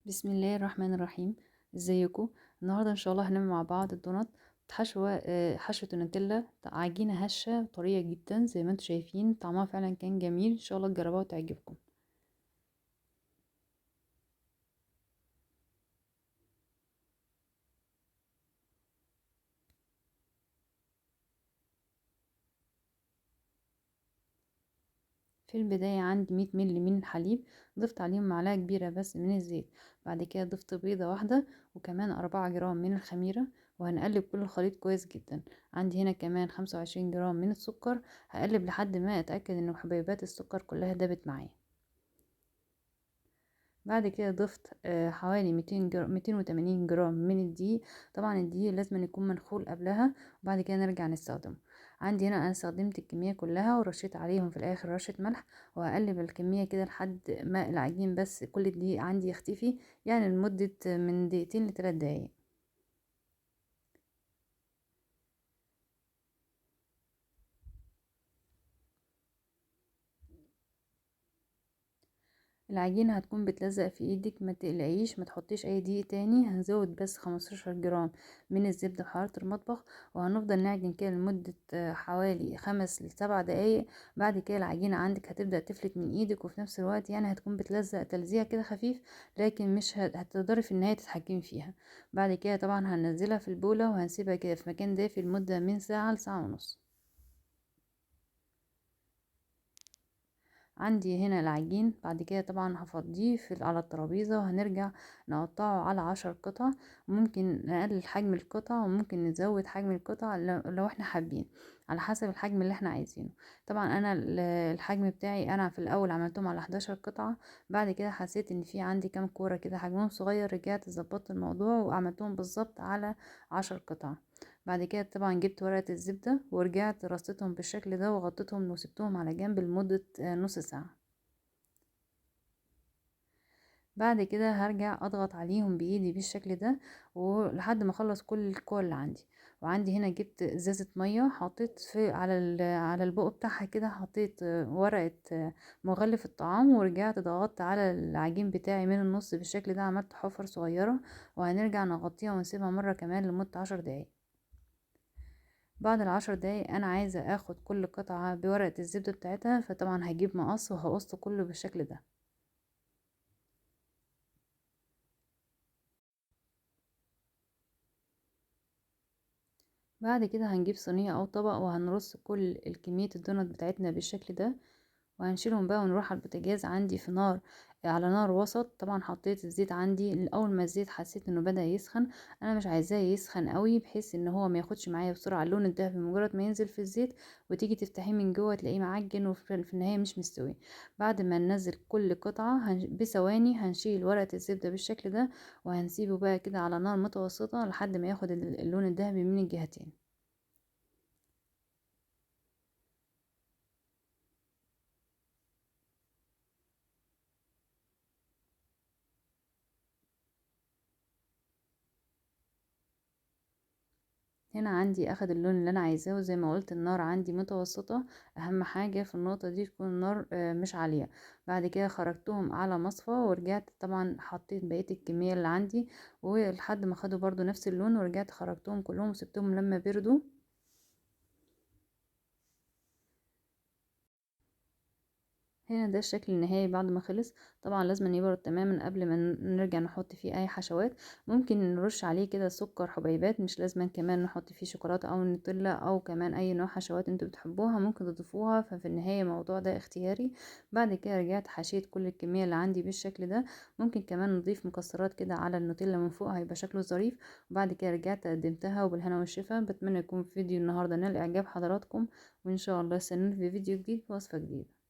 بسم الله الرحمن الرحيم. ازيكم؟ النهارده ان شاء الله هنعمل مع بعض الدونات حشوة النوتيلا، عجينة هشة طرية جدا زي ما انتم شايفين. طعمها فعلا كان جميل، ان شاء الله تجربوها وتعجبكم. في البداية عندي 100 مللي من الحليب، ضفت عليهم معلقة كبيرة بس من الزيت. بعد كده ضفت بيضة واحدة وكمان 4 جرام من الخميرة، وهنقلب كل الخليط كويس جدا. عندي هنا كمان 25 جرام من السكر. هقلب لحد ما اتأكد ان حبيبات السكر كلها دابت معايا. بعد كده ضفت حوالي 280 جرام من الدقيق. طبعا الدقيق لازم يكون منخول قبلها، وبعد كده نرجع نستخدمه. عندي هنا انا استخدمت الكمية كلها ورشيت عليهم في الاخر رشة ملح، وهقلب الكمية كده لحد ما العجين بس كل الدقيق عندي يختفي، يعني لمدة من دقيقتين ل3 دقايق. العجينة هتكون بتلزق في ايدك، ما تقلقيش، ما تحطيش اي دقيق تاني. هنزود بس 15 جرام من الزبدة بحرارة المطبخ، وهنفضل نعجن كده لمدة حوالي 5 ل7 دقايق. بعد كده العجينة عندك هتبدأ تفلت من ايدك، وفي نفس الوقت يعني هتكون بتلزق تلزيق كده خفيف، لكن مش هتقدري في النهاية تتحكمي فيها. بعد كده طبعا هننزلها في البولة وهنسيبها كده في مكان دافي لمدة من ساعة لساعة ونص. عندي هنا العجين، بعد كده طبعا هفضيه على الترابيزة، وهنرجع نقطعه على 10 قطع. ممكن نقلل حجم القطع وممكن نزود حجم القطع لو احنا حابين، على حسب الحجم اللي احنا عايزينه. طبعا انا الحجم بتاعي انا في الاول عملتهم على 11 قطعة. بعد كده حسيت ان في عندي كام كورة كده حجمهم صغير، رجعت ظبطت الموضوع وعملتهم بالظبط على 10 قطع. بعد كده طبعا جبت ورقة الزبدة ورجعت رصيتهم بالشكل ده وغطيتهم وسبتهم على جنب لمدة نص ساعة. بعد كده هرجع اضغط عليهم بايدي بالشكل ده ولحد ما اخلص كل الكور اللي عندي. وعندي هنا جبت ازازة مية، حطيت في على البق بتاعها كده، حطيت ورقة مغلف الطعام، ورجعت ضغطت على العجين بتاعي من النص بالشكل ده، عملت حفر صغيرة. وهنرجع نغطيها ونسيبها مرة كمان لمدة 10 دقايق. بعد ال10 دقايق انا عايزة اخد كل قطعة بورقة الزبدة بتاعتها، فطبعا هجيب مقص وهقص كله بالشكل ده. بعد كده هنجيب صينية او طبق وهنرص كل الكمية الدونات بتاعتنا بالشكل ده، وهنشيلهم بقى ونروح على البوتاجاز عندي في على نار وسط. طبعا حطيت الزيت عندي، اول ما الزيت حسيت انه بدأ يسخن. انا مش عايزاه يسخن قوي بحيث ان هو ما ياخدش معايا بسرعه اللون الدهبي. مجرد ما ينزل في الزيت وتيجي تفتحيه من جوه تلاقيه معجن وفي النهايه مش مستوي. بعد ما ننزل كل قطعه بثواني هنشيل ورقه الزبده بالشكل ده، وهنسيبه بقى كده على نار متوسطه لحد ما ياخد اللون الدهبي من الجهتين. هنا عندي اخد اللون اللي انا عايزاه، وزي ما قلت النار عندي متوسطة. اهم حاجة في النقطة دي تكون النار مش عالية. بعد كده خرجتهم على مصفى ورجعت طبعا حطيت بقية الكمية اللي عندي، ولحد ما خدوا برضو نفس اللون، ورجعت خرجتهم كلهم وسبتهم لما بردوا. هنا ده الشكل النهائي بعد ما خلص. طبعا لازم يبرد تماما قبل ما نرجع نحط فيه اي حشوات. ممكن نرش عليه كده سكر حبيبات، مش لازم كمان نحط فيه شوكولاته او نوتيلا او كمان اي نوع حشوات انتوا بتحبوها ممكن تضيفوها. ففي النهايه الموضوع ده اختياري. بعد كده رجعت حشيت كل الكميه اللي عندي بالشكل ده. ممكن كمان نضيف مكسرات كده على النوتيلا من فوق، هيبقى شكله ظريف. وبعد كده رجعت قدمتها وبالهنا والشفا. بتمنى يكون فيديو النهارده نال اعجاب حضراتكم، وان شاء الله استنوني في فيديو جديد ووصفه جديده.